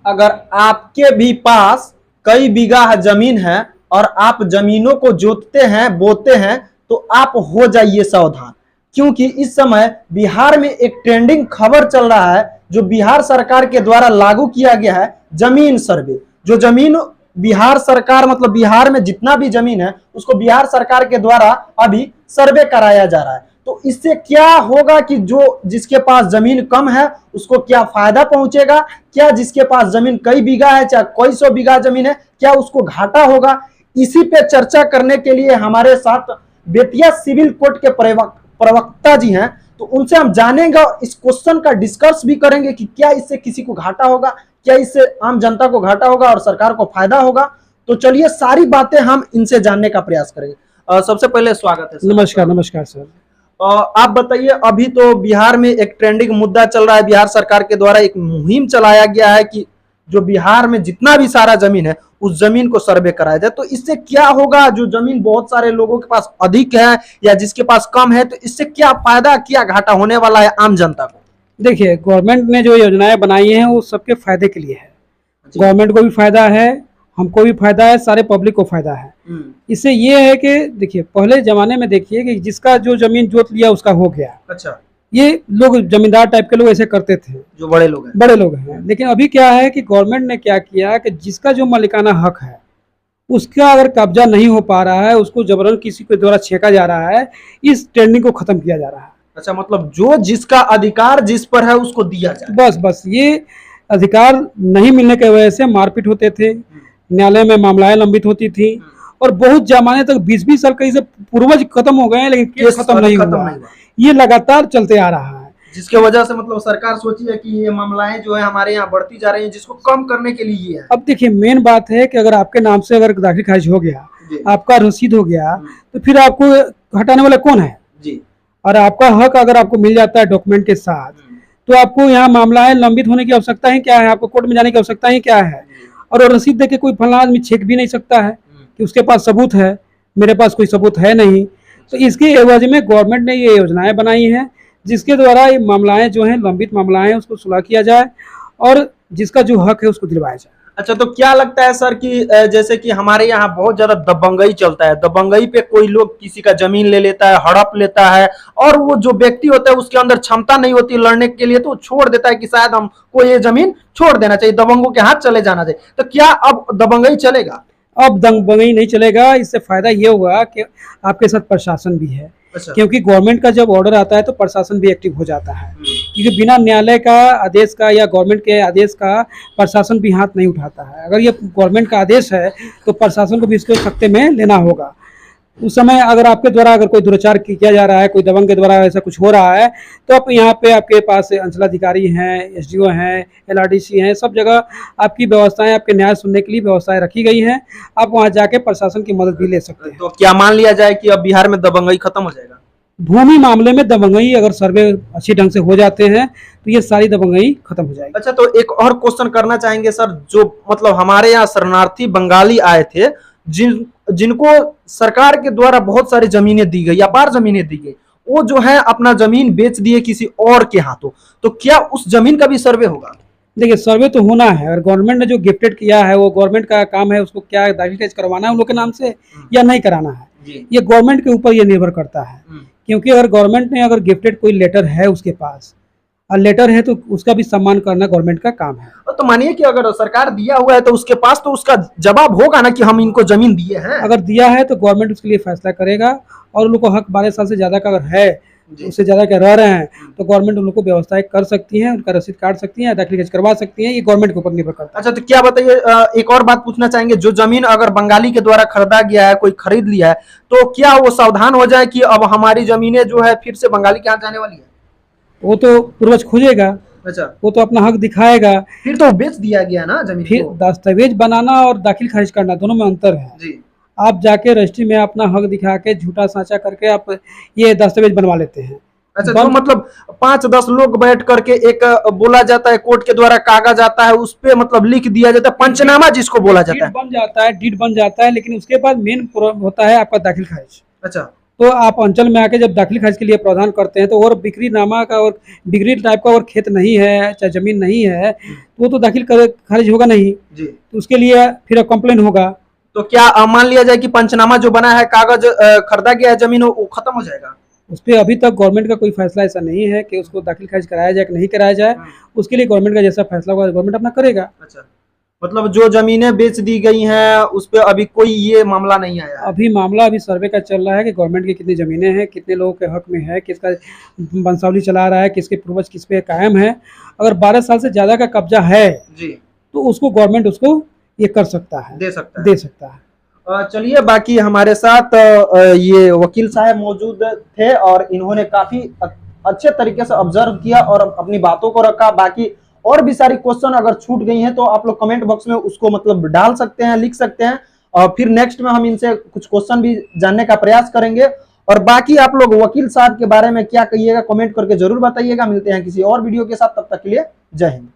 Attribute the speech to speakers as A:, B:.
A: अगर आपके भी पास कई बीघा जमीन है और आप जमीनों को जोतते हैं, बोते हैं, तो आप हो जाइए सावधान, क्योंकि इस समय बिहार में एक ट्रेंडिंग खबर चल रहा है जो बिहार सरकार के द्वारा लागू किया गया है, जमीन सर्वे। जो जमीन बिहार सरकार मतलब बिहार में जितना भी जमीन है उसको बिहार सरकार के द्वारा अभी सर्वे कराया जा रहा है। तो इससे क्या होगा कि जो जिसके पास जमीन कम है उसको क्या फायदा पहुंचेगा, क्या जिसके पास जमीन कई बीघा है, चाहे कई सौ बीघा जमीन है, क्या उसको घाटा होगा। इसी पे चर्चा करने के लिए हमारे साथ बेतिया सिविल कोर्ट के प्रवक्ता जी हैं, तो उनसे हम जानेंगे, इस क्वेश्चन का डिस्कस भी करेंगे कि क्या इससे किसी को घाटा होगा, क्या इससे आम जनता को घाटा होगा और सरकार को फायदा होगा। तो चलिए सारी बातें हम इनसे जानने का प्रयास करेंगे। सबसे पहले स्वागत है सर।
B: नमस्कार। नमस्कार सर।
A: आप बताइए, अभी तो बिहार में एक ट्रेंडिंग मुद्दा चल रहा है, बिहार सरकार के द्वारा एक मुहिम चलाया गया है कि जो बिहार में जितना भी सारा जमीन है उस जमीन को सर्वे कराया जाए। तो इससे क्या होगा, जो जमीन बहुत सारे लोगों के पास अधिक है या जिसके पास कम है, तो इससे क्या फायदा, क्या घाटा होने वाला है आम जनता को?
B: देखिए, गवर्नमेंट ने जो योजनाएं बनाई हैं वो सबके फायदे के लिए है। गवर्नमेंट को भी फायदा है, हमको भी फायदा है, सारे पब्लिक को फायदा है। इससे ये है कि देखिए, पहले जमाने में देखिए कि जिसका जो जमीन जोत लिया उसका हो गया।
A: अच्छा,
B: ये लोग जमींदार टाइप के लोग ऐसे करते थे,
A: जो बड़े लोग हैं।
B: लेकिन अभी क्या है कि गवर्नमेंट ने क्या किया कि जिसका जो मालिकाना हक है उसका अगर कब्जा नहीं हो पा रहा है, उसको जबरन किसी के द्वारा छेका जा रहा है, इस ट्रेंडिंग को खत्म किया जा रहा है।
A: अच्छा, मतलब जो जिसका अधिकार जिस पर है उसको दिया जाए।
B: बस ये अधिकार नहीं मिलने की वजह से मारपीट होते थे, न्यायालय में मामलाएं लंबित होती थी और बहुत जमाने तक 20-20 साल कहीं से पूर्वज खत्म हो गए हैं लेकिन केस खत्म नहीं हुआ। ये लगातार चलते आ रहा है,
A: जिसके वजह से मतलब सरकार सोची है कि ये मामलाएं जो है हमारे यहाँ बढ़ती जा रही हैं, जिसको कम करने के लिए ये है।
B: अब देखिए, मेन बात है कि अगर आपके नाम से अगर दाखिल खारिज हो गया, आपका रसीद हो गया, तो फिर आपको हटाने वाला कौन है जी। और आपका हक अगर आपको मिल जाता है डॉक्यूमेंट के साथ, तो आपको यहाँ मामलाएं लंबित होने की आवश्यकता ही क्या है, आपको कोर्ट में जाने की आवश्यकता ही क्या है। और रसीद देके कोई फला आदमी छेक भी नहीं सकता है कि उसके पास सबूत है, मेरे पास कोई सबूत है नहीं। तो इसके एवज में गवर्नमेंट ने ये योजनाएं बनाई हैं जिसके द्वारा ये मामलाएं जो हैं, लंबित मामलाएं, उसको सुलह किया जाए और जिसका जो हक है उसको दिलवाया जाए।
A: अच्छा, तो क्या लगता है सर कि जैसे कि हमारे यहाँ बहुत ज्यादा दबंगई चलता है, दबंगई पे कोई लोग किसी का जमीन ले लेता है, हड़प लेता है, और वो जो व्यक्ति होता है उसके अंदर क्षमता नहीं होती लड़ने के लिए, तो छोड़ देता है कि शायद हमको ये जमीन छोड़ देना चाहिए, दबंगों के हाथ चले जाना चाहिए। तो क्या अब दबंगई चलेगा?
B: अब दबंगई नहीं चलेगा। इससे फायदा ये होगा कि आपके साथ प्रशासन भी है। अच्छा। क्योंकि गवर्नमेंट का जब ऑर्डर आता है तो प्रशासन भी एक्टिव हो जाता है, क्योंकि बिना न्यायालय का आदेश का या गवर्नमेंट के आदेश का प्रशासन भी हाथ नहीं उठाता है। अगर ये गवर्नमेंट का आदेश है तो प्रशासन को भी इसको सख्ते में लेना होगा। उस समय अगर आपके द्वारा अगर कोई दुराचार किया जा रहा है, कोई दबंग के द्वारा ऐसा कुछ हो रहा है, तो आप यहाँ पे आपके पास अंचलाधिकारी हैं, एसडीओ हैं, एलआरडीसी हैं, सब जगह आपकी व्यवस्थाएं, आपके न्याय सुनने के लिए व्यवस्थाएं रखी गई हैं। आप वहाँ जाके प्रशासन की मदद भी ले सकते हैं।
A: तो क्या मान लिया जाए कि अब बिहार में दबंगई खत्म हो जाएगा?
B: भूमि मामले में दबंगई अगर सर्वे अच्छी ढंग से हो जाते हैं तो ये सारी दबंगई खत्म हो जाएगी।
A: अच्छा, तो एक और क्वेश्चन करना चाहेंगे सर, जो मतलब हमारे यहाँ शरणार्थी बंगाली आए थे, जिनको सरकार के द्वारा बहुत सारी जमीनें दी गई, अपार जमीनें दी गई, वो जो है अपना जमीन बेच दिए किसी और के हाथों, तो क्या उस जमीन का भी सर्वे होगा?
B: देखिए, सर्वे तो होना है, और गवर्नमेंट ने जो गिफ्टेड किया है वो गवर्नमेंट का काम है, उसको क्या दाखिल करवाना है उन लोग के नाम से या नहीं कराना है, ये गवर्नमेंट के ऊपर ये निर्भर करता है। क्योंकि अगर गवर्नमेंट ने अगर गिफ्टेड कोई लेटर है उसके पास और लेटर है तो उसका भी सम्मान करना गवर्नमेंट का काम है।
A: तो मानिए कि अगर सरकार दिया हुआ है तो उसके पास तो उसका जवाब होगा ना कि हम इनको जमीन दिए हैं।
B: अगर दिया है तो गवर्नमेंट उसके लिए फैसला करेगा, और उन लोग को हक 12 साल से ज्यादा का अगर है, उससे ज्यादा के रह रहे हैं, तो गवर्नमेंट उन लोग को व्यवस्थाएं कर सकती है, उनका रसीद काट सकती है, दाखिल करवा सकती है। ये गवर्नमेंट के ऊपर निर्भर करता है।
A: अच्छा, तो क्या बताइए, एक और बात पूछना चाहेंगे, जो जमीन अगर बंगाली के द्वारा खरीदा गया है, कोई खरीद लिया है, तो क्या वो सावधान हो जाए कि अब हमारी जमीनें जो है फिर से बंगाली के हाथ जाने वाली है?
B: वो तो पूर्वज खोजेगा।
A: अच्छा,
B: वो तो अपना हक दिखाएगा।
A: फिर तो बेच दिया गया ना जमीन
B: फिर
A: को।
B: दस्तावेज बनाना और दाखिल खारिज करना दोनों में अंतर है जी। आप जाके रजिस्ट्री में अपना हक दिखा के झूठा साँचा करके आप ये दस्तावेज बनवा लेते हैं।
A: अच्छा, तो मतलब 5-10 लोग बैठ करके एक बोला जाता है, कोर्ट के द्वारा कागज आता है, उस पे मतलब लिख दिया जाता है, पंचनामा जिसको बोला जाता है,
B: बन जाता है, डीड बन जाता है, लेकिन उसके बाद मेन होता है आपका दाखिल खारिज।
A: अच्छा,
B: तो आप अंचल में आके जब दाखिल खारिज के लिए प्रावधान करते हैं तो और बिक्री नामा का और बिक्री टाइप का और खेत नहीं है चाहे जमीन नहीं है तो वो तो खारिज होगा नहीं
A: जी।
B: तो उसके लिए फिर कंप्लेन होगा।
A: तो क्या मान लिया जाए कि पंचनामा जो बना है, कागज खरीदा गया है जमीन, वो खत्म हो जाएगा?
B: उस पर अभी तक गवर्नमेंट का कोई फैसला ऐसा नहीं है कि उसको दाखिल खारिज कराया जाए कि नहीं कराया जाए। उसके लिए गवर्नमेंट का जैसा फैसला होगा गवर्नमेंट अपना करेगा।
A: अच्छा, मतलब जो जमीनें बेच दी गई हैं उस पे अभी कोई ये मामला नहीं आया है?
B: अभी मामला अभी सर्वे का चल रहा है कि गवर्नमेंट की कितनी जमीनें हैं, कितने लोगों के हक में है, किसका वंशावली चला रहा है, किसके पूर्वज किस पे कायम है। अगर 12 साल से ज्यादा का कब्जा है
A: जी
B: तो उसको गवर्नमेंट उसको ये कर सकता है,
A: दे सकता है।
B: दे सकता है।
A: चलिए, बाकी हमारे साथ ये वकील साहब मौजूद थे और इन्होंने काफी अच्छे तरीके से ऑब्जर्व किया और अपनी बातों को रखा। बाकी और भी सारी क्वेश्चन अगर छूट गई हैं तो आप लोग कमेंट बॉक्स में उसको मतलब डाल सकते हैं, लिख सकते हैं, और फिर नेक्स्ट में हम इनसे कुछ क्वेश्चन भी जानने का प्रयास करेंगे। और बाकी आप लोग वकील साहब के बारे में क्या कहिएगा कमेंट करके जरूर बताइएगा। मिलते हैं किसी और वीडियो के साथ, तब तक के लिए जय हिंद।